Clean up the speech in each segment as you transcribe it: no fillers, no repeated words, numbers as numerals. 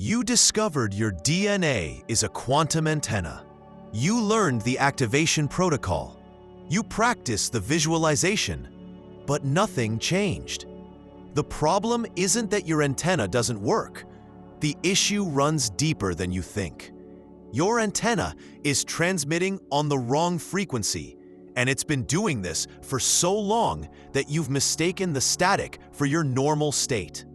You discovered your DNA is a quantum antenna. You learned the activation protocol. You practiced the visualization, but nothing changed. The problem isn't that your antenna doesn't work. The issue runs deeper than you think. Your antenna is transmitting on the wrong frequency, and it's been doing this for so long that you've mistaken the static for your normal state.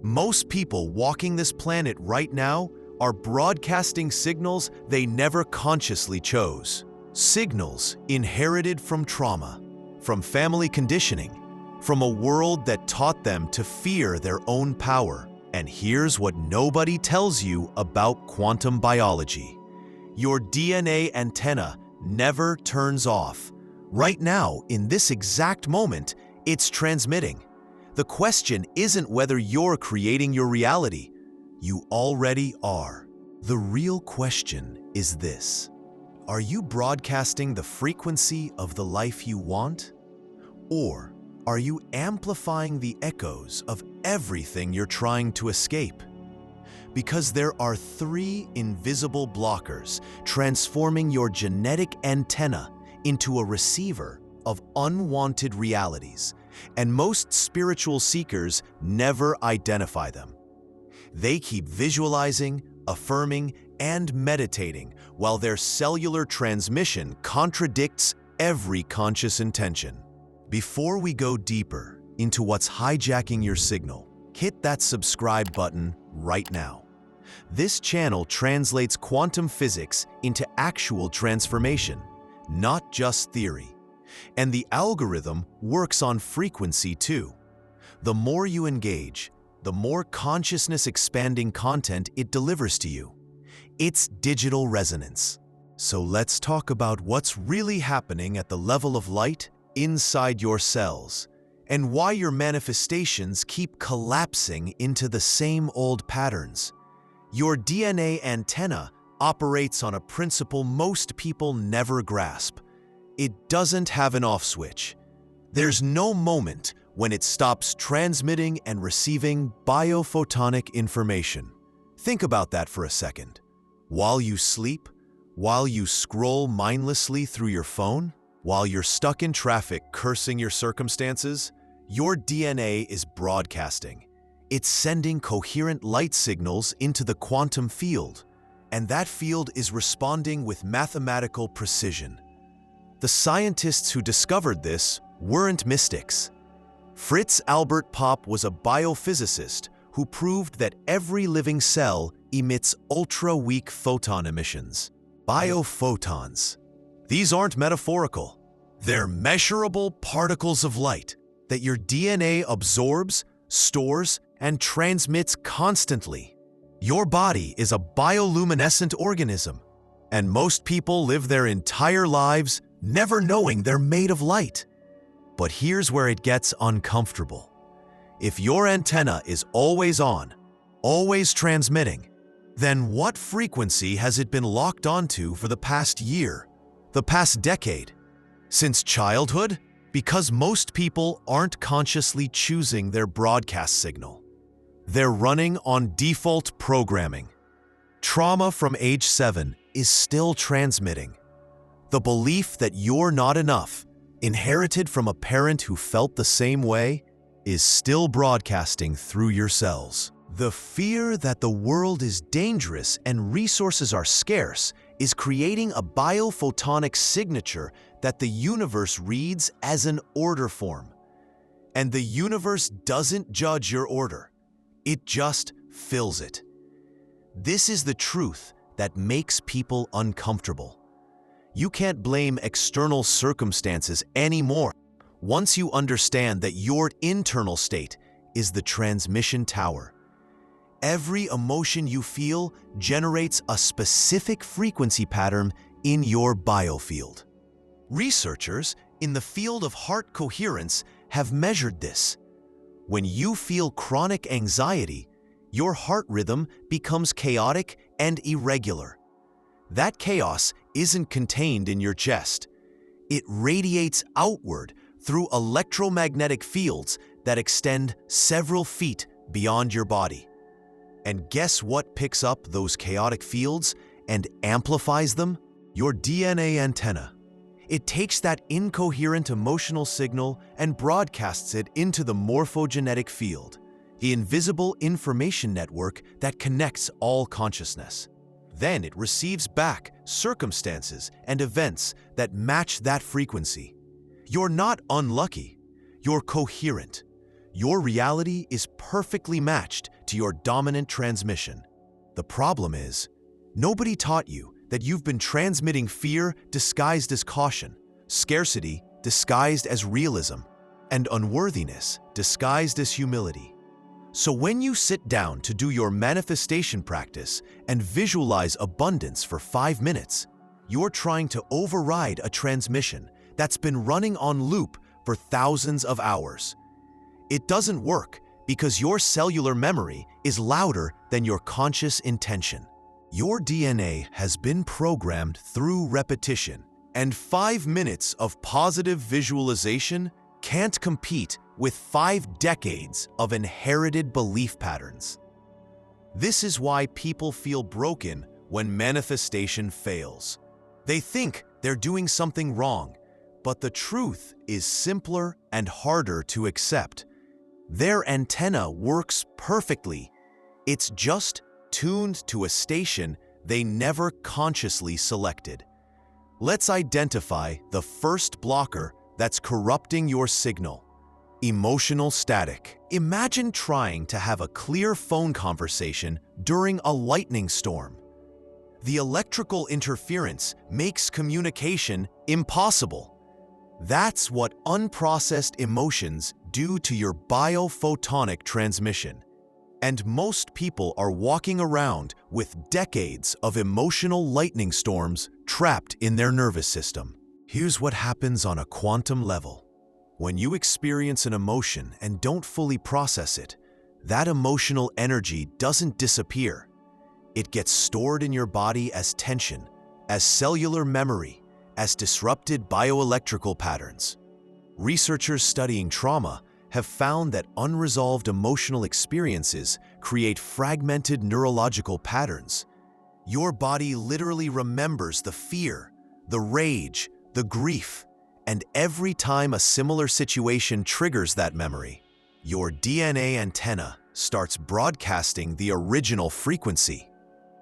Most people walking this planet right now are broadcasting signals they never consciously chose. Signals inherited from trauma, from family conditioning, from a world that taught them to fear their own power. And here's what nobody tells you about quantum biology. Your DNA antenna never turns off. Right now, in this exact moment, it's transmitting. The question isn't whether you're creating your reality. You already are. The real question is this: are you broadcasting the frequency of the life you want? Or are you amplifying the echoes of everything you're trying to escape? Because there are 3 invisible blockers transforming your genetic antenna into a receiver of unwanted realities, and most spiritual seekers never identify them. They keep visualizing, affirming, and meditating while their cellular transmission contradicts every conscious intention. Before we go deeper into what's hijacking your signal, hit that subscribe button right now. This channel translates quantum physics into actual transformation, not just theory. And the algorithm works on frequency too. The more you engage, the more consciousness-expanding content it delivers to you. It's digital resonance. So let's talk about what's really happening at the level of light inside your cells, and why your manifestations keep collapsing into the same old patterns. Your DNA antenna operates on a principle most people never grasp. It doesn't have an off switch. There's no moment when it stops transmitting and receiving biophotonic information. Think about that for a second. While you sleep, while you scroll mindlessly through your phone, while you're stuck in traffic cursing your circumstances, your DNA is broadcasting. It's sending coherent light signals into the quantum field, and that field is responding with mathematical precision. The scientists who discovered this weren't mystics. Fritz Albert Popp was a biophysicist who proved that every living cell emits ultra-weak photon emissions, biophotons. These aren't metaphorical. They're measurable particles of light that your DNA absorbs, stores, and transmits constantly. Your body is a bioluminescent organism, and most people live their entire lives never knowing they're made of light. But here's where it gets uncomfortable. If your antenna is always on, always transmitting, then what frequency has it been locked onto for the past year, the past decade? Since childhood? Because most people aren't consciously choosing their broadcast signal. They're running on default programming. Trauma from age 7 is still transmitting. The belief that you're not enough, inherited from a parent who felt the same way, is still broadcasting through your cells. The fear that the world is dangerous and resources are scarce is creating a biophotonic signature that the universe reads as an order form. And the universe doesn't judge your order. It just fills it. This is the truth that makes people uncomfortable. You can't blame external circumstances anymore once you understand that your internal state is the transmission tower. Every emotion you feel generates a specific frequency pattern in your biofield. Researchers in the field of heart coherence have measured this. When you feel chronic anxiety, your heart rhythm becomes chaotic and irregular. That chaos isn't contained in your chest. It radiates outward through electromagnetic fields that extend several feet beyond your body. And guess what picks up those chaotic fields and amplifies them? Your DNA antenna. It takes that incoherent emotional signal and broadcasts it into the morphogenetic field, the invisible information network that connects all consciousness. Then it receives back circumstances and events that match that frequency. You're not unlucky, you're coherent. Your reality is perfectly matched to your dominant transmission. The problem is, nobody taught you that you've been transmitting fear disguised as caution, scarcity disguised as realism, and unworthiness disguised as humility. So when you sit down to do your manifestation practice and visualize abundance for 5 minutes, you're trying to override a transmission that's been running on loop for thousands of hours. It doesn't work because your cellular memory is louder than your conscious intention. Your DNA has been programmed through repetition, and 5 minutes of positive visualization can't compete with 5 decades of inherited belief patterns. This is why people feel broken when manifestation fails. They think they're doing something wrong, but the truth is simpler and harder to accept. Their antenna works perfectly. It's just tuned to a station they never consciously selected. Let's identify the first blocker that's corrupting your signal: emotional static. Imagine trying to have a clear phone conversation during a lightning storm. The electrical interference makes communication impossible. That's what unprocessed emotions do to your biophotonic transmission. And most people are walking around with decades of emotional lightning storms trapped in their nervous system. Here's what happens on a quantum level. When you experience an emotion and don't fully process it, that emotional energy doesn't disappear. It gets stored in your body as tension, as cellular memory, as disrupted bioelectrical patterns. Researchers studying trauma have found that unresolved emotional experiences create fragmented neurological patterns. Your body literally remembers the fear, the rage, the grief, and every time a similar situation triggers that memory, your DNA antenna starts broadcasting the original frequency.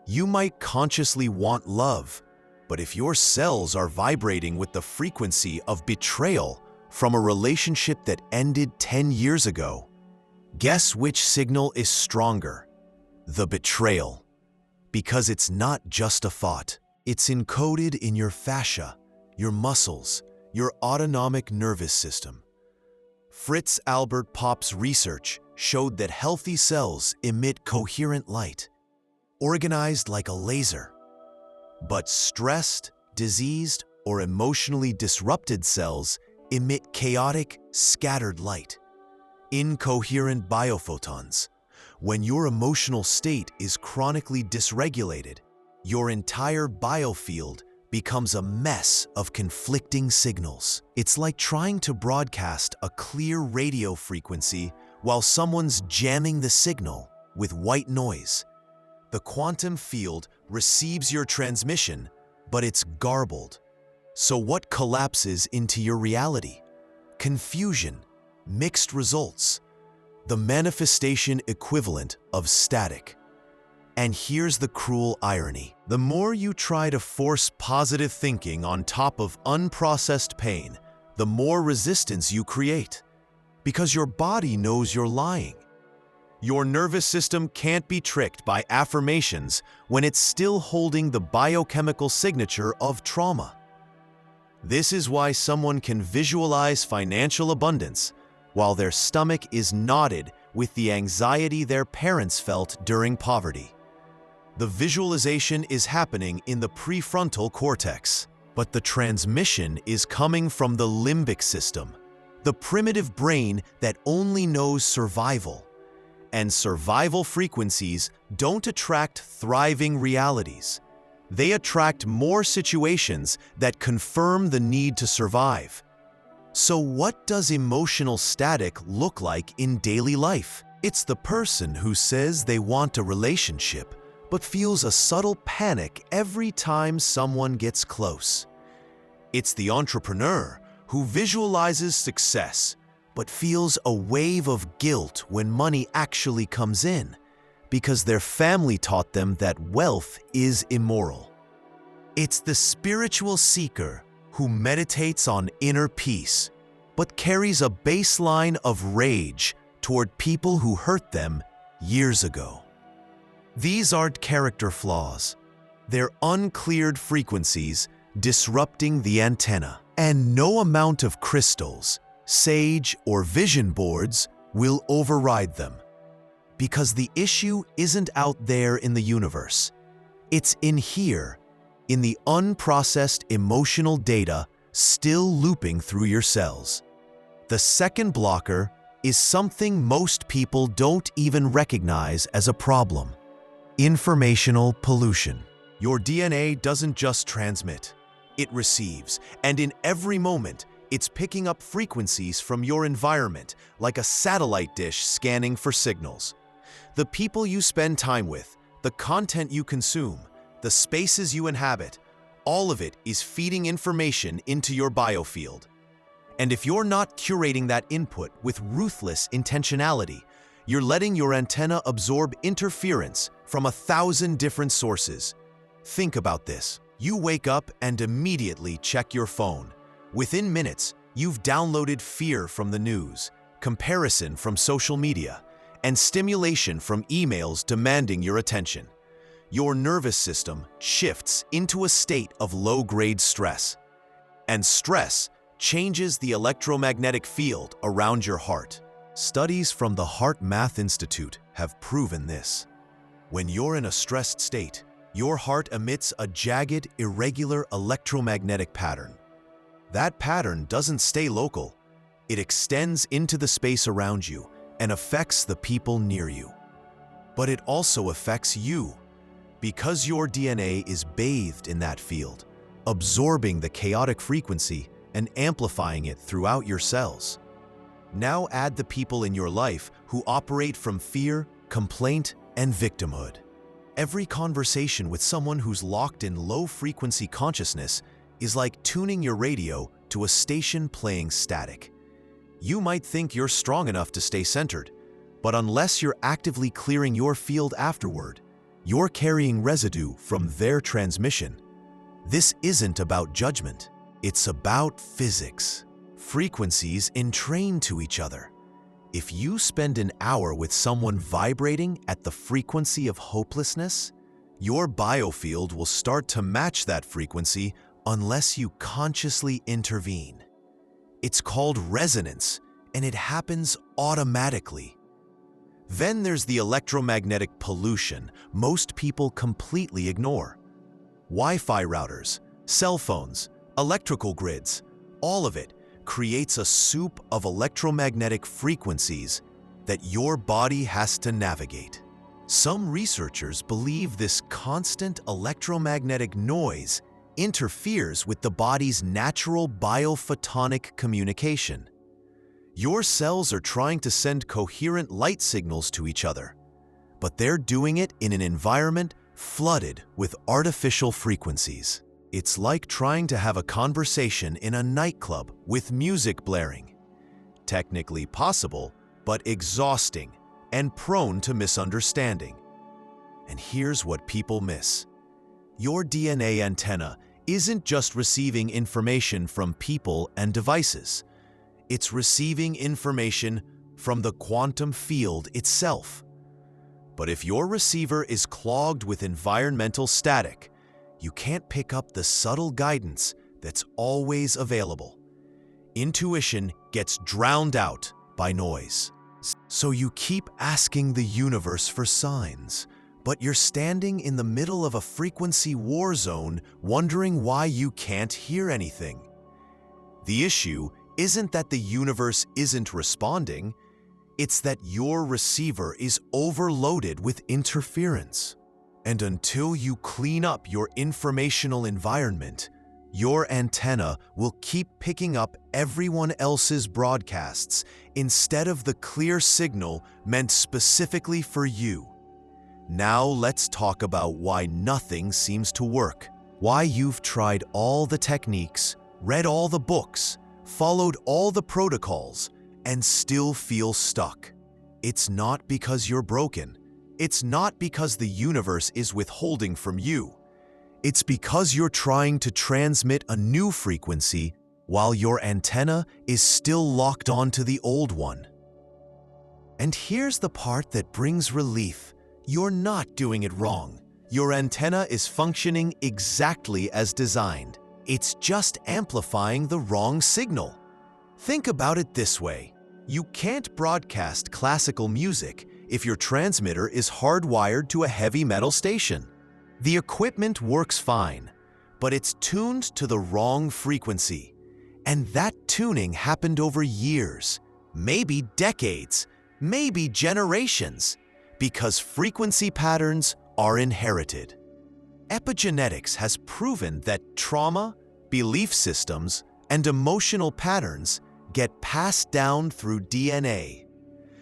You might consciously want love, but if your cells are vibrating with the frequency of betrayal from a relationship that ended 10 years ago, guess which signal is stronger? The betrayal. Because it's not just a thought. It's encoded in your fascia, your muscles, your autonomic nervous system. Fritz Albert Popp's research showed that healthy cells emit coherent light, organized like a laser. But stressed, diseased, or emotionally disrupted cells emit chaotic, scattered light, incoherent biophotons. When your emotional state is chronically dysregulated, your entire biofield becomes a mess of conflicting signals. It's like trying to broadcast a clear radio frequency while someone's jamming the signal with white noise. The quantum field receives your transmission, but it's garbled. So what collapses into your reality? Confusion, mixed results, the manifestation equivalent of static. And here's the cruel irony. The more you try to force positive thinking on top of unprocessed pain, the more resistance you create. Because your body knows you're lying. Your nervous system can't be tricked by affirmations when it's still holding the biochemical signature of trauma. This is why someone can visualize financial abundance while their stomach is knotted with the anxiety their parents felt during poverty. The visualization is happening in the prefrontal cortex, but the transmission is coming from the limbic system, the primitive brain that only knows survival. And survival frequencies don't attract thriving realities. They attract more situations that confirm the need to survive. So what does emotional static look like in daily life? It's the person who says they want a relationship but feels a subtle panic every time someone gets close. It's the entrepreneur who visualizes success but feels a wave of guilt when money actually comes in because their family taught them that wealth is immoral. It's the spiritual seeker who meditates on inner peace but carries a baseline of rage toward people who hurt them years ago. These aren't character flaws. They're uncleared frequencies disrupting the antenna. And no amount of crystals, sage, or vision boards will override them. Because the issue isn't out there in the universe. It's in here, in the unprocessed emotional data still looping through your cells. The second blocker is something most people don't even recognize as a problem: informational pollution. Your DNA doesn't just transmit, it receives, and in every moment, it's picking up frequencies from your environment like a satellite dish scanning for signals. The people you spend time with, the content you consume, the spaces you inhabit, all of it is feeding information into your biofield. And if you're not curating that input with ruthless intentionality, you're letting your antenna absorb interference from 1,000 different sources. Think about this. You wake up and immediately check your phone. Within minutes, you've downloaded fear from the news, comparison from social media, and stimulation from emails demanding your attention. Your nervous system shifts into a state of low-grade stress. And stress changes the electromagnetic field around your heart. Studies from the Heart Math Institute have proven this. When you're in a stressed state, your heart emits a jagged, irregular electromagnetic pattern. That pattern doesn't stay local. It extends into the space around you and affects the people near you. But it also affects you, because your DNA is bathed in that field, absorbing the chaotic frequency and amplifying it throughout your cells. Now add the people in your life who operate from fear, complaint, and victimhood. Every conversation with someone who's locked in low-frequency consciousness is like tuning your radio to a station playing static. You might think you're strong enough to stay centered, but unless you're actively clearing your field afterward, you're carrying residue from their transmission. This isn't about judgment. It's about physics. Frequencies entrain to each other. If you spend an hour with someone vibrating at the frequency of hopelessness, your biofield will start to match that frequency unless you consciously intervene. It's called resonance, and it happens automatically. Then there's the electromagnetic pollution most people completely ignore. Wi-Fi routers, cell phones, electrical grids, all of it creates a soup of electromagnetic frequencies that your body has to navigate. Some researchers believe this constant electromagnetic noise interferes with the body's natural biophotonic communication. Your cells are trying to send coherent light signals to each other, but they're doing it in an environment flooded with artificial frequencies. It's like trying to have a conversation in a nightclub with music blaring. Technically possible, but exhausting and prone to misunderstanding. And here's what people miss. Your DNA antenna isn't just receiving information from people and devices. It's receiving information from the quantum field itself. But if your receiver is clogged with environmental static, you can't pick up the subtle guidance that's always available. Intuition gets drowned out by noise. So you keep asking the universe for signs, but you're standing in the middle of a frequency war zone wondering why you can't hear anything. The issue isn't that the universe isn't responding, it's that your receiver is overloaded with interference. And until you clean up your informational environment, Your antenna will keep picking up everyone else's broadcasts instead of the clear signal meant specifically for you. Now let's talk about why nothing seems to work. Why you've tried all the techniques, read all the books, followed all the protocols, and still feel stuck. It's not because you're broken. It's not because the universe is withholding from you. It's because you're trying to transmit a new frequency while your antenna is still locked onto the old one. And here's the part that brings relief. You're not doing it wrong. Your antenna is functioning exactly as designed. It's just amplifying the wrong signal. Think about it this way. You can't broadcast classical music if your transmitter is hardwired to a heavy metal station. The equipment works fine, but it's tuned to the wrong frequency. And that tuning happened over years, maybe decades, maybe generations, because frequency patterns are inherited. Epigenetics has proven that trauma, belief systems, and emotional patterns get passed down through DNA.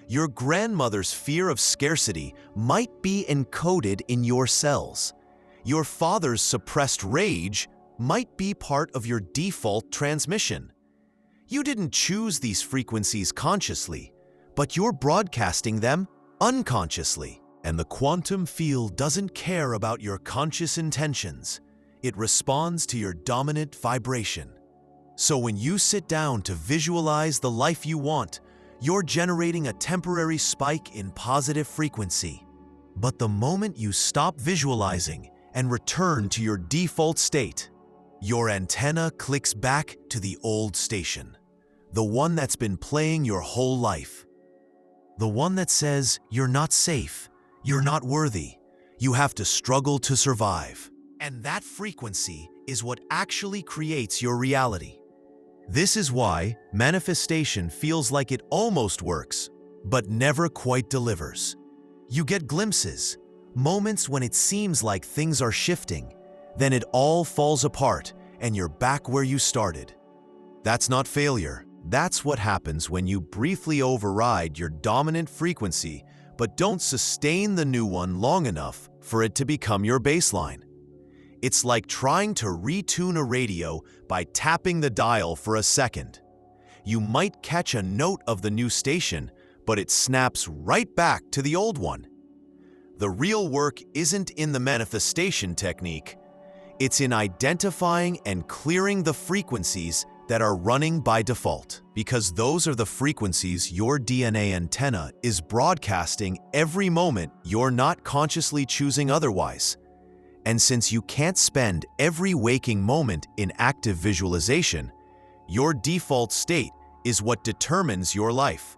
Your grandmother's fear of scarcity might be encoded in your cells. Your father's suppressed rage might be part of your default transmission. You didn't choose these frequencies consciously, but you're broadcasting them unconsciously. And the quantum field doesn't care about your conscious intentions. It responds to your dominant vibration. So when you sit down to visualize the life you want, you're generating a temporary spike in positive frequency. But the moment you stop visualizing and return to your default state, your antenna clicks back to the old station, the one that's been playing your whole life. The one that says you're not safe, you're not worthy, you have to struggle to survive. And that frequency is what actually creates your reality. This is why manifestation feels like it almost works, but never quite delivers. You get glimpses, moments when it seems like things are shifting, then it all falls apart and you're back where you started. That's not failure. That's what happens when you briefly override your dominant frequency but don't sustain the new one long enough for it to become your baseline. It's like trying to retune a radio by tapping the dial for a second. You might catch a note of the new station, but it snaps right back to the old one. The real work isn't in the manifestation technique. It's in identifying and clearing the frequencies that are running by default, because those are the frequencies your DNA antenna is broadcasting every moment you're not consciously choosing otherwise. And since you can't spend every waking moment in active visualization, your default state is what determines your life.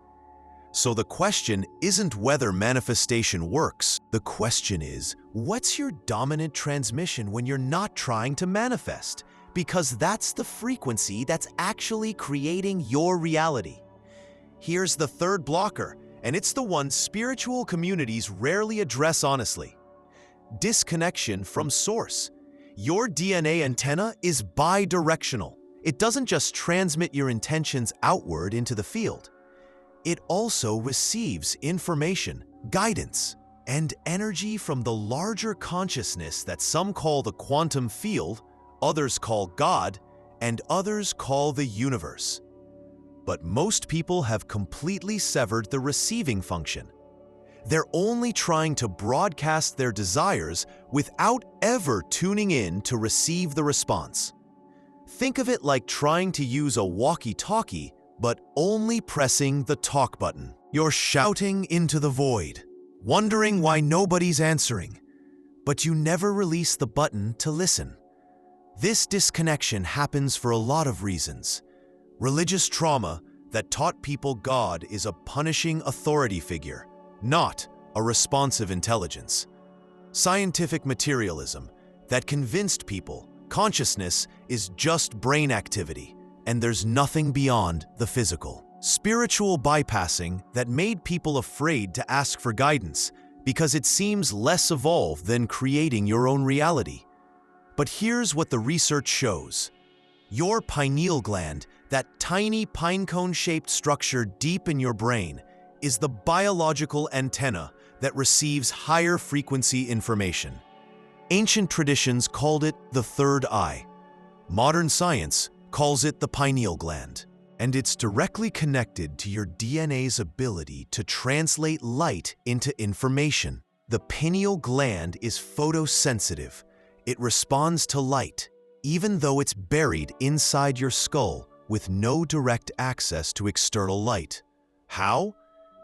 So the question isn't whether manifestation works. The question is, what's your dominant transmission when you're not trying to manifest? Because that's the frequency that's actually creating your reality. Here's the third blocker, and it's the one spiritual communities rarely address honestly. Disconnection from source. Your DNA antenna is bidirectional. It doesn't just transmit your intentions outward into the field. It also receives information, guidance, and energy from the larger consciousness that some call the quantum field, others call God, and others call the universe. But most people have completely severed the receiving function. They're only trying to broadcast their desires without ever tuning in to receive the response. Think of it like trying to use a walkie-talkie, but only pressing the talk button. You're shouting into the void, wondering why nobody's answering, but you never release the button to listen. This disconnection happens for a lot of reasons. Religious trauma that taught people God is a punishing authority figure, not a responsive intelligence. Scientific materialism that convinced people consciousness is just brain activity and there's nothing beyond the physical. Spiritual bypassing that made people afraid to ask for guidance because it seems less evolved than creating your own reality. But here's what the research shows. Your pineal gland, that tiny pinecone-shaped structure deep in your brain, is the biological antenna that receives higher frequency information. Ancient traditions called it the third eye. Modern science calls it the pineal gland, and it's directly connected to your DNA's ability to translate light into information. The pineal gland is photosensitive. It responds to light, even though it's buried inside your skull with no direct access to external light. How?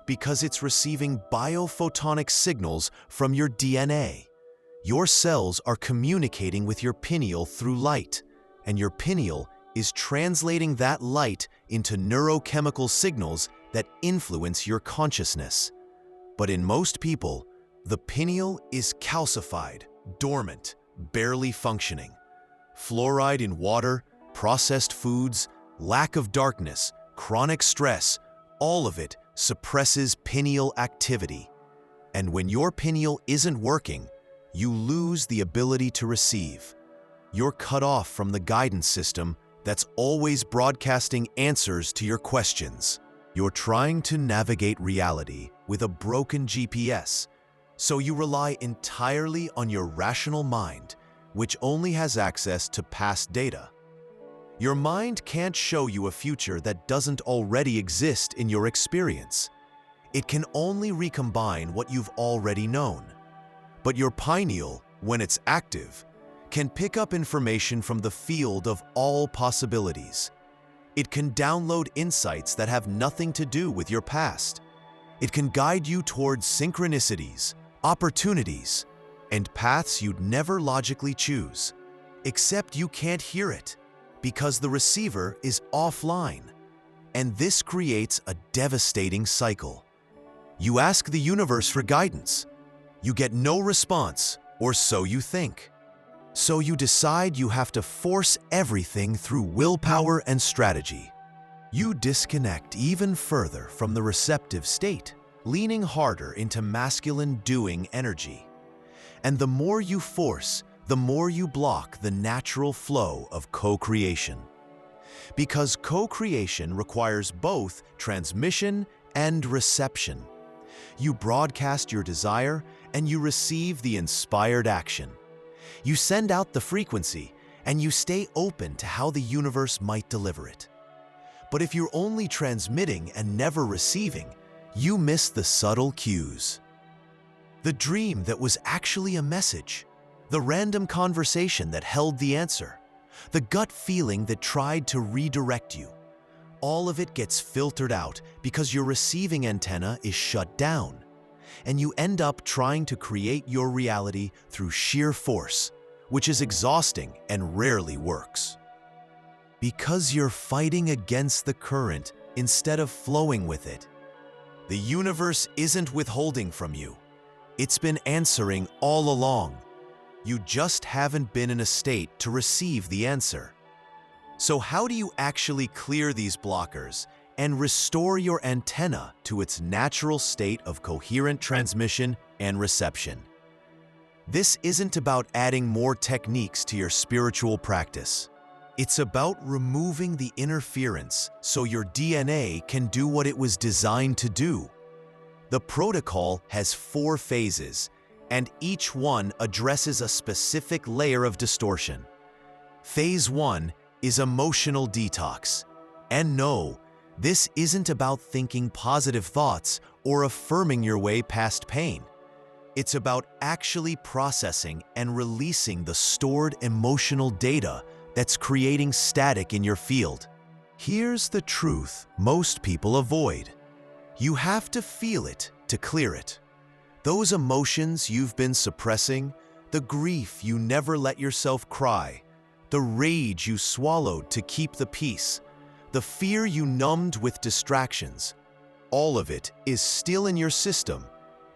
Because it's receiving biophotonic signals from your DNA. Your cells are communicating with your pineal through light, and your pineal is translating that light into neurochemical signals that influence your consciousness. But in most people, the pineal is calcified, dormant, barely functioning. Fluoride in water, processed foods, lack of darkness, chronic stress, all of it suppresses pineal activity. And when your pineal isn't working, you lose the ability to receive. You're cut off from the guidance system that's always broadcasting answers to your questions. You're trying to navigate reality with a broken GPS, so you rely entirely on your rational mind, which only has access to past data. Your mind can't show you a future that doesn't already exist in your experience. It can only recombine what you've already known. But your pineal, when it's active, can pick up information from the field of all possibilities. It can download insights that have nothing to do with your past. It can guide you towards synchronicities, opportunities, and paths you'd never logically choose. Except you can't hear it, because the receiver is offline. And this creates a devastating cycle. You ask the universe for guidance. You get no response, or so you think. So you decide you have to force everything through willpower and strategy. You disconnect even further from the receptive state, leaning harder into masculine doing energy. And the more you force, the more you block the natural flow of co-creation. Because co-creation requires both transmission and reception. You broadcast your desire and you receive the inspired action. You send out the frequency and you stay open to how the universe might deliver it. But if you're only transmitting and never receiving, you miss the subtle cues. The dream that was actually a message, the random conversation that held the answer, the gut feeling that tried to redirect you. All of it gets filtered out because your receiving antenna is shut down, and you end up trying to create your reality through sheer force, which is exhausting and rarely works. Because you're fighting against the current instead of flowing with it. The universe isn't withholding from you. It's been answering all along. You just haven't been in a state to receive the answer. So how do you actually clear these blockers and restore your antenna to its natural state of coherent transmission and reception? This isn't about adding more techniques to your spiritual practice. It's about removing the interference so your DNA can do what it was designed to do. The protocol has 4 phases, and each one addresses a specific layer of distortion. Phase 1 is emotional detox. And no, this isn't about thinking positive thoughts or affirming your way past pain. It's about actually processing and releasing the stored emotional data that's creating static in your field. Here's the truth most people avoid. You have to feel it to clear it. Those emotions you've been suppressing, the grief you never let yourself cry, the rage you swallowed to keep the peace, the fear you numbed with distractions, all of it is still in your system,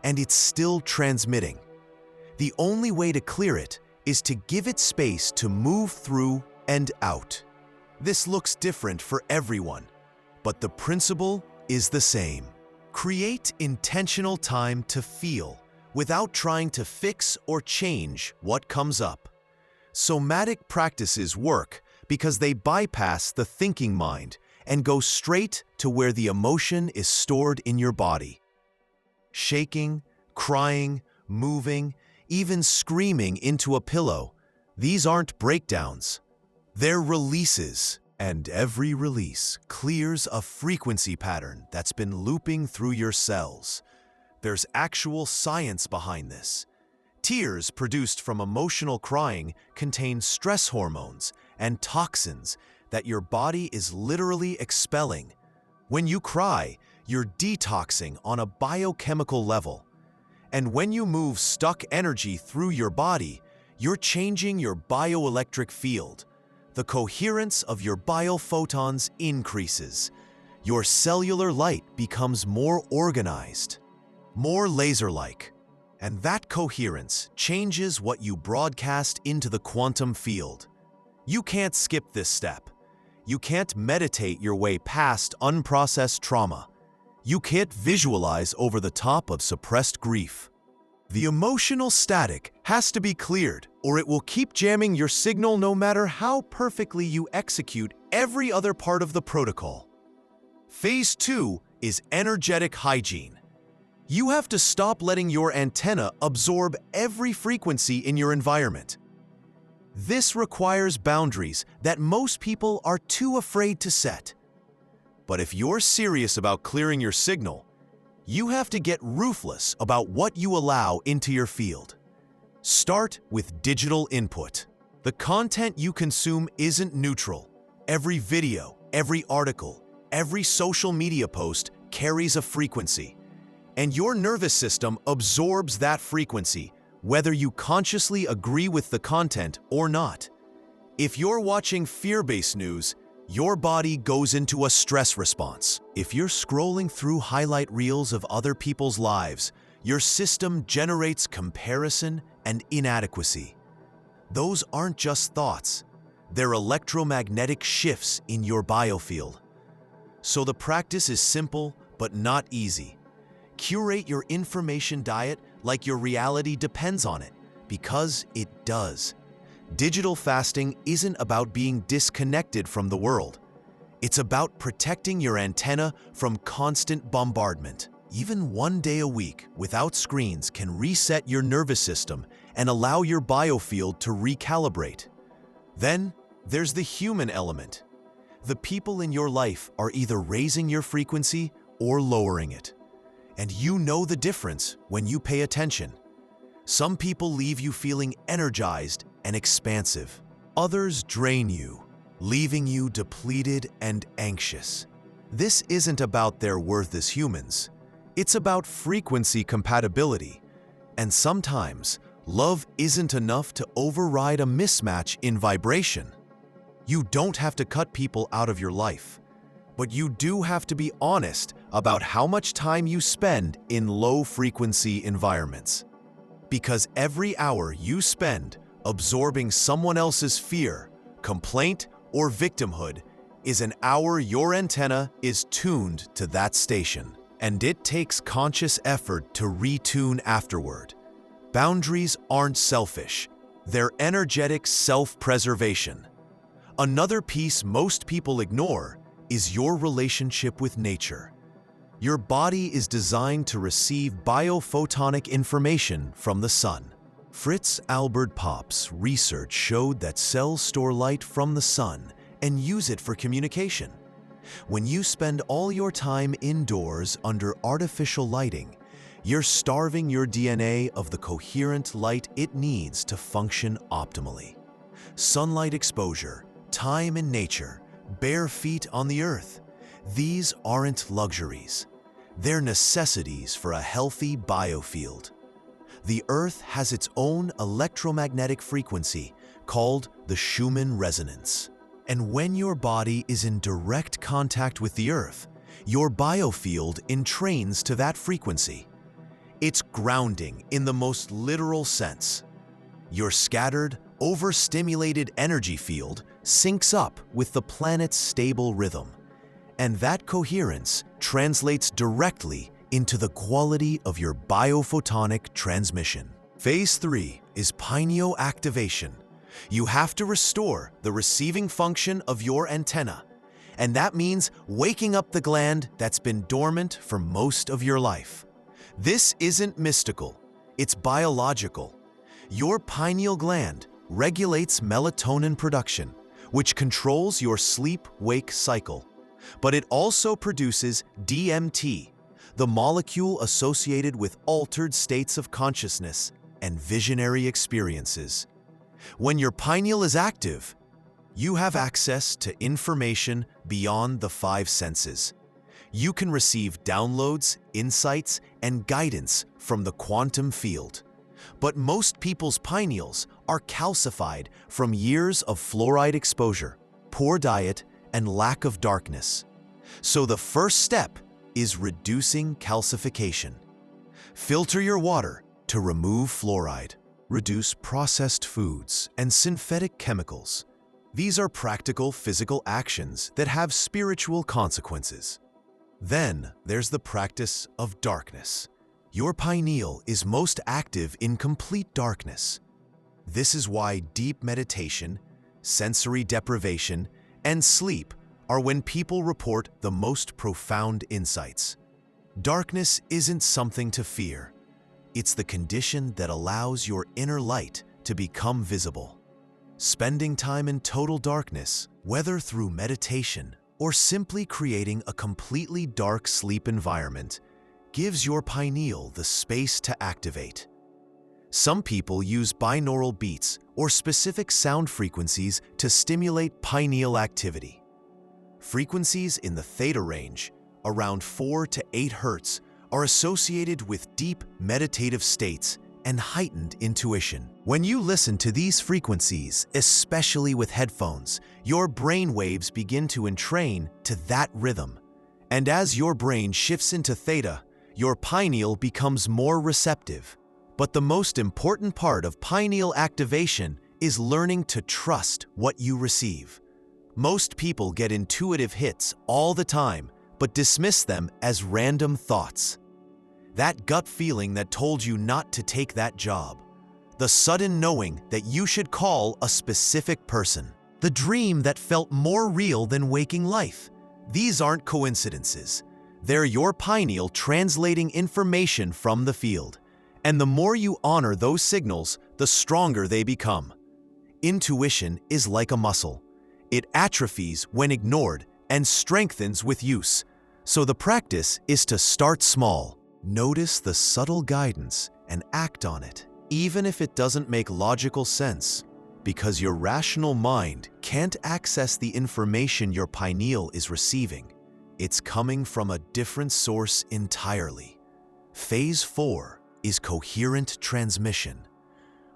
and it's still transmitting. The only way to clear it is to give it space to move through and out. This looks different for everyone, but the principle is the same. Create intentional time to feel without trying to fix or change what comes up. Somatic practices work because they bypass the thinking mind and go straight to where the emotion is stored in your body. Shaking, crying, moving, even screaming into a pillow, these aren't breakdowns. They're releases, and every release clears a frequency pattern that's been looping through your cells. There's actual science behind this. Tears produced from emotional crying contain stress hormones and toxins that your body is literally expelling. When you cry, you're detoxing on a biochemical level. And when you move stuck energy through your body, you're changing your bioelectric field. The coherence of your biophotons increases. Your cellular light becomes more organized, more laser-like. And that coherence changes what you broadcast into the quantum field. You can't skip this step. You can't meditate your way past unprocessed trauma. You can't visualize over the top of suppressed grief. The emotional static has to be cleared, or it will keep jamming your signal no matter how perfectly you execute every other part of the protocol. Phase 2 is energetic hygiene. You have to stop letting your antenna absorb every frequency in your environment. This requires boundaries that most people are too afraid to set. But if you're serious about clearing your signal, you have to get ruthless about what you allow into your field. Start with digital input. The content you consume isn't neutral. Every video, every article, every social media post carries a frequency. And your nervous system absorbs that frequency, whether you consciously agree with the content or not. If you're watching fear-based news, your body goes into a stress response. If you're scrolling through highlight reels of other people's lives, your system generates comparison and inadequacy. Those aren't just thoughts. They're electromagnetic shifts in your biofield. So the practice is simple but not easy. Curate your information diet like your reality depends on it, because it does. Digital fasting isn't about being disconnected from the world. It's about protecting your antenna from constant bombardment. Even one day a week without screens can reset your nervous system and allow your biofield to recalibrate. Then there's the human element. The people in your life are either raising your frequency or lowering it. And you know the difference when you pay attention. Some people leave you feeling energized and expansive. Others drain you, leaving you depleted and anxious. This isn't about their worth as humans. It's about frequency compatibility. And sometimes, love isn't enough to override a mismatch in vibration. You don't have to cut people out of your life. But you do have to be honest about how much time you spend in low-frequency environments. Because every hour you spend absorbing someone else's fear, complaint, or victimhood is an hour your antenna is tuned to that station. And it takes conscious effort to retune afterward. Boundaries aren't selfish. They're energetic self-preservation. Another piece most people ignore is your relationship with nature. Your body is designed to receive biophotonic information from the sun. Fritz Albert Popp's research showed that cells store light from the sun and use it for communication. When you spend all your time indoors under artificial lighting, you're starving your DNA of the coherent light it needs to function optimally. Sunlight exposure, time in nature, bare feet on the earth. These aren't luxuries. They're necessities for a healthy biofield. The Earth has its own electromagnetic frequency called the Schumann resonance. And when your body is in direct contact with the Earth, your biofield entrains to that frequency. It's grounding in the most literal sense. Your scattered, overstimulated energy field syncs up with the planet's stable rhythm, and that coherence translates directly into the quality of your biophotonic transmission. Phase 3 is pineal activation, You have to restore the receiving function of your antenna, and that means waking up the gland that's been dormant for most of your life. This isn't mystical, it's biological. Your pineal gland regulates melatonin production, which controls your sleep-wake cycle. But it also produces DMT, the molecule associated with altered states of consciousness and visionary experiences. When your pineal is active, you have access to information beyond the five senses. You can receive downloads, insights, and guidance from the quantum field. But most people's pineals are calcified from years of fluoride exposure, poor diet, and lack of darkness. So the first step is reducing calcification. Filter your water to remove fluoride. Reduce processed foods and synthetic chemicals. These are practical physical actions that have spiritual consequences. Then there's the practice of darkness. Your pineal is most active in complete darkness. This is why deep meditation, sensory deprivation, and sleep are when people report the most profound insights. Darkness isn't something to fear. It's the condition that allows your inner light to become visible. Spending time in total darkness, whether through meditation or simply creating a completely dark sleep environment, gives your pineal the space to activate. Some people use binaural beats or specific sound frequencies to stimulate pineal activity. Frequencies in the theta range, around 4 to 8 Hz, are associated with deep meditative states and heightened intuition. When you listen to these frequencies, especially with headphones, your brain waves begin to entrain to that rhythm. And as your brain shifts into theta, your pineal becomes more receptive. But the most important part of pineal activation is learning to trust what you receive. Most people get intuitive hits all the time, but dismiss them as random thoughts. That gut feeling that told you not to take that job. The sudden knowing that you should call a specific person. The dream that felt more real than waking life. These aren't coincidences. They're your pineal translating information from the field. And the more you honor those signals, the stronger they become. Intuition is like a muscle. It atrophies when ignored and strengthens with use. So the practice is to start small. Notice the subtle guidance and act on it, even if it doesn't make logical sense, because your rational mind can't access the information your pineal is receiving. It's coming from a different source entirely. Phase 4 is coherent transmission.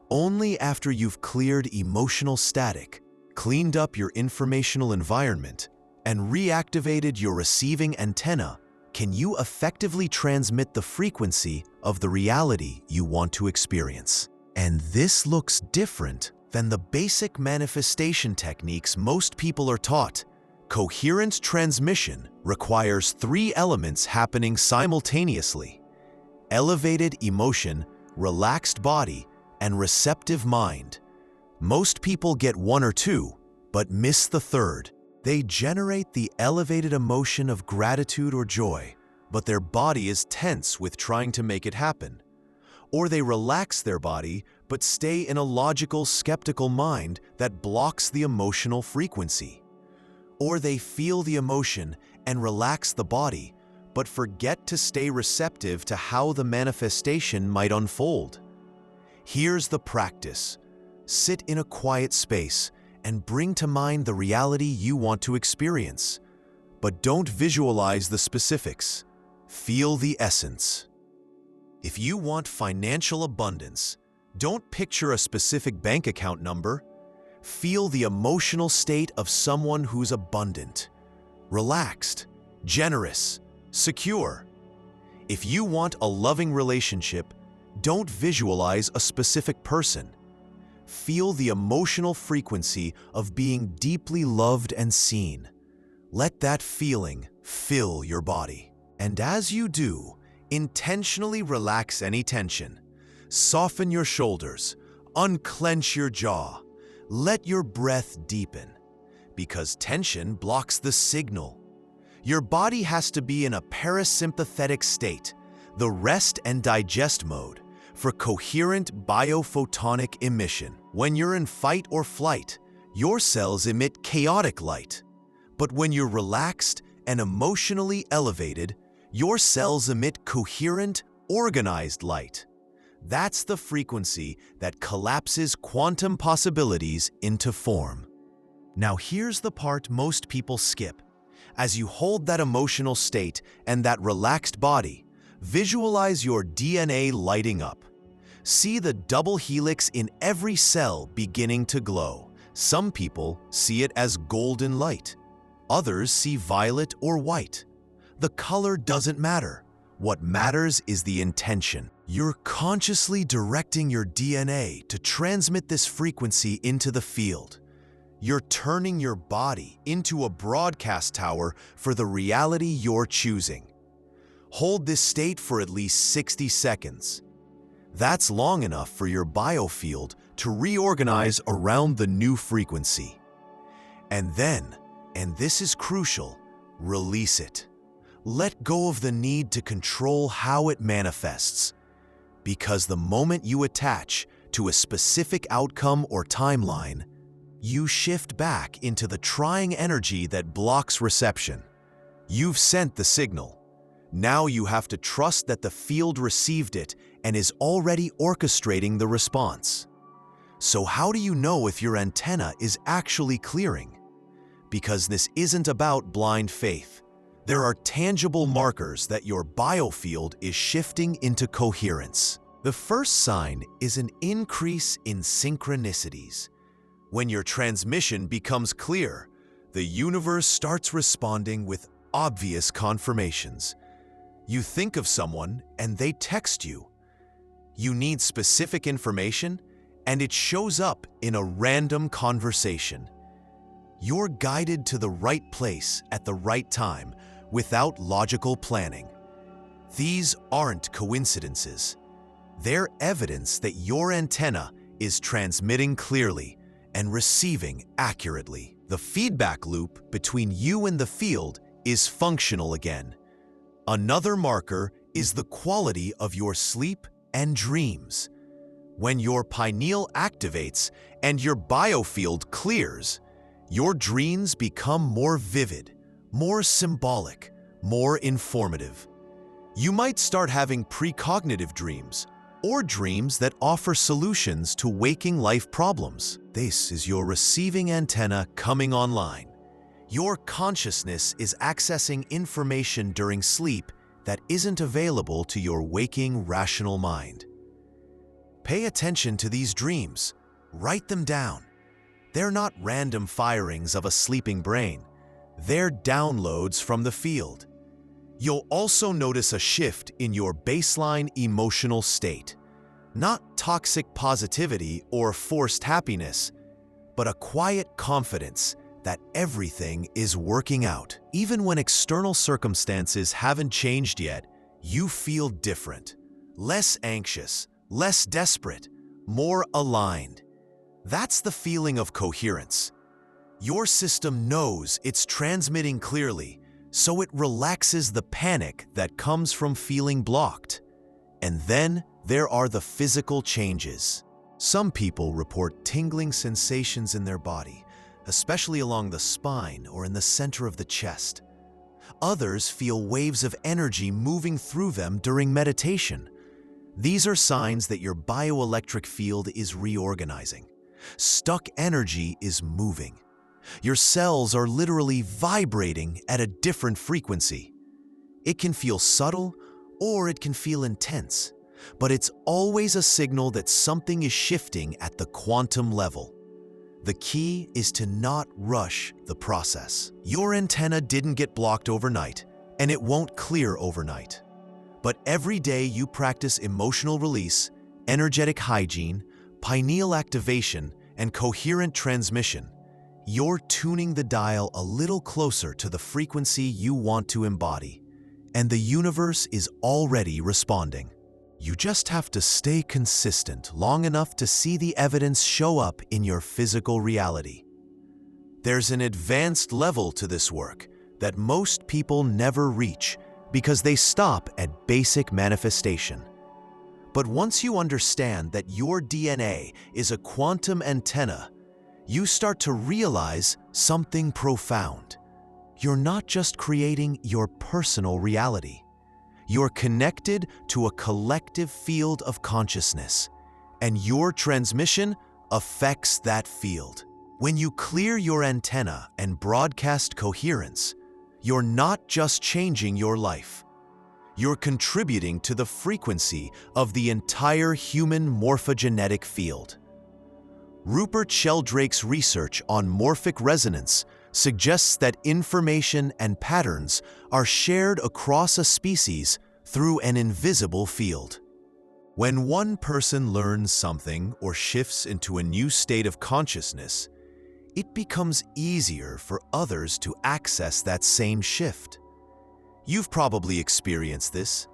Only after you've cleared emotional static, cleaned up your informational environment, and reactivated your receiving antenna, can you effectively transmit the frequency of the reality you want to experience. And this looks different than the basic manifestation techniques most people are taught. Coherent transmission requires 3 elements happening simultaneously: elevated emotion, relaxed body, and receptive mind. Most people get 1 or 2, but miss the third. They generate the elevated emotion of gratitude or joy, but their body is tense with trying to make it happen. Or they relax their body, but stay in a logical, skeptical mind that blocks the emotional frequency. Or they feel the emotion and relax the body, but forget to stay receptive to how the manifestation might unfold. Here's the practice. Sit in a quiet space and bring to mind the reality you want to experience. But don't visualize the specifics. Feel the essence. If you want financial abundance, don't picture a specific bank account number. Feel the emotional state of someone who's abundant, relaxed, generous, secure. If you want a loving relationship, don't visualize a specific person. Feel the emotional frequency of being deeply loved and seen. Let that feeling fill your body. And as you do, intentionally relax any tension. Soften your shoulders, unclench your jaw. Let your breath deepen, because tension blocks the signal. Your body has to be in a parasympathetic state, the rest and digest mode, for coherent biophotonic emission. When you're in fight or flight, your cells emit chaotic light. But when you're relaxed and emotionally elevated, your cells emit coherent, organized light. That's the frequency that collapses quantum possibilities into form. Now here's the part most people skip. As you hold that emotional state and that relaxed body, visualize your DNA lighting up. See the double helix in every cell beginning to glow. Some people see it as golden light. Others see violet or white. The color doesn't matter. What matters is the intention. You're consciously directing your DNA to transmit this frequency into the field. You're turning your body into a broadcast tower for the reality you're choosing. Hold this state for at least 60 seconds. That's long enough for your biofield to reorganize around the new frequency. And then, and this is crucial, release it. Let go of the need to control how it manifests. Because the moment you attach to a specific outcome or timeline, you shift back into the trying energy that blocks reception. You've sent the signal. Now you have to trust that the field received it and is already orchestrating the response. So how do you know if your antenna is actually clearing? Because this isn't about blind faith. There are tangible markers that your biofield is shifting into coherence. The first sign is an increase in synchronicities. When your transmission becomes clear, the universe starts responding with obvious confirmations. You think of someone and they text you. You need specific information and it shows up in a random conversation. You're guided to the right place at the right time without logical planning. These aren't coincidences. They're evidence that your antenna is transmitting clearly and receiving accurately. The feedback loop between you and the field is functional again. Another marker is the quality of your sleep and dreams. When your pineal activates and your biofield clears, your dreams become more vivid, more symbolic, more informative. You might start having precognitive dreams, or dreams that offer solutions to waking life problems. This is your receiving antenna coming online. Your consciousness is accessing information during sleep that isn't available to your waking rational mind. Pay attention to these dreams. Write them down. They're not random firings of a sleeping brain. They're downloads from the field. You'll also notice a shift in your baseline emotional state. Not toxic positivity or forced happiness, but a quiet confidence that everything is working out. Even when external circumstances haven't changed yet, you feel different. Less anxious, less desperate, more aligned. That's the feeling of coherence. Your system knows it's transmitting clearly, so it relaxes the panic that comes from feeling blocked. And then there are the physical changes. Some people report tingling sensations in their body, especially along the spine or in the center of the chest. Others feel waves of energy moving through them during meditation. These are signs that your bioelectric field is reorganizing. Stuck energy is moving. Your cells are literally vibrating at a different frequency. It can feel subtle or it can feel intense, but it's always a signal that something is shifting at the quantum level. The key is to not rush the process. Your antenna didn't get blocked overnight, and it won't clear overnight. But every day you practice emotional release, energetic hygiene, pineal activation, and coherent transmission, you're tuning the dial a little closer to the frequency you want to embody, and the universe is already responding. You just have to stay consistent long enough to see the evidence show up in your physical reality. There's an advanced level to this work that most people never reach because they stop at basic manifestation. But once you understand that your DNA is a quantum antenna, you start to realize something profound. You're not just creating your personal reality. You're connected to a collective field of consciousness, and your transmission affects that field. When you clear your antenna and broadcast coherence, you're not just changing your life. You're contributing to the frequency of the entire human morphogenetic field. Rupert Sheldrake's research on morphic resonance suggests that information and patterns are shared across a species through an invisible field. When one person learns something or shifts into a new state of consciousness, it becomes easier for others to access that same shift. You've probably experienced this.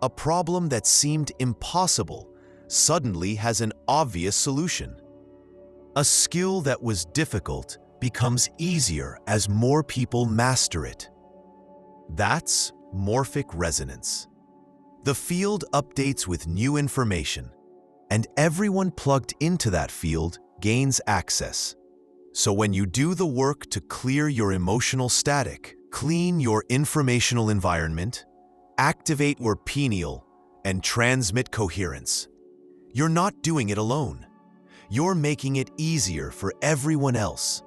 A problem that seemed impossible suddenly has an obvious solution. A skill that was difficult becomes easier as more people master it. That's morphic resonance. The field updates with new information, and everyone plugged into that field gains access. So when you do the work to clear your emotional static, clean your informational environment, activate your pineal, and transmit coherence, you're not doing it alone. You're making it easier for everyone else.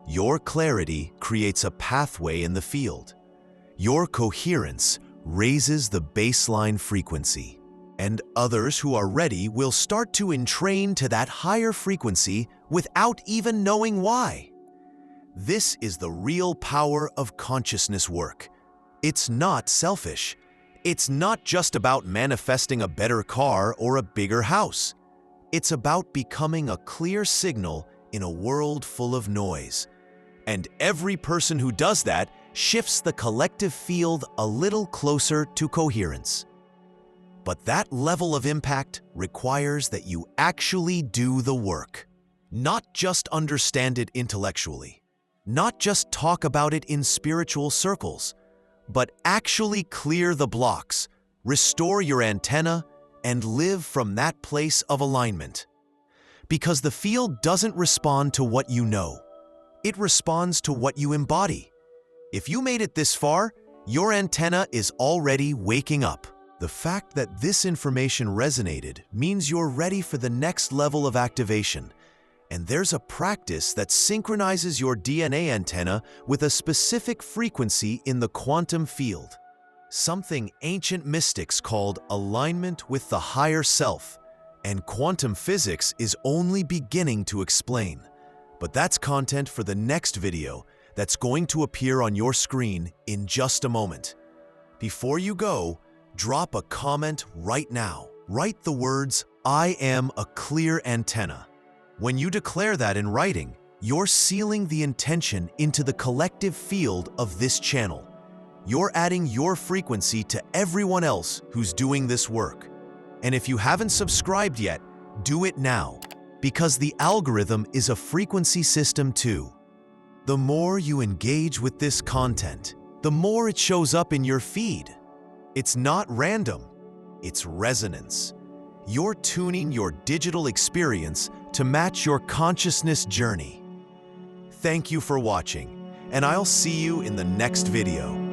Your clarity creates a pathway in the field. Your coherence raises the baseline frequency, and others who are ready will start to entrain to that higher frequency without even knowing why. This is the real power of consciousness work. It's not selfish. It's not just about manifesting a better car or a bigger house. It's about becoming a clear signal in a world full of noise. And every person who does that shifts the collective field a little closer to coherence. But that level of impact requires that you actually do the work. Not just understand it intellectually, not just talk about it in spiritual circles, but actually clear the blocks, restore your antenna, and live from that place of alignment. Because the field doesn't respond to what you know. It responds to what you embody. If you made it this far, your antenna is already waking up. The fact that this information resonated means you're ready for the next level of activation. And there's a practice that synchronizes your DNA antenna with a specific frequency in the quantum field. Something ancient mystics called alignment with the higher self, and quantum physics is only beginning to explain. But that's content for the next video that's going to appear on your screen in just a moment. Before you go, drop a comment right now. Write the words, "I am a clear antenna." When you declare that in writing, you're sealing the intention into the collective field of this channel. You're adding your frequency to everyone else who's doing this work. And if you haven't subscribed yet, do it now, because the algorithm is a frequency system too. The more you engage with this content, the more it shows up in your feed. It's not random, it's resonance. You're tuning your digital experience to match your consciousness journey. Thank you for watching, and I'll see you in the next video.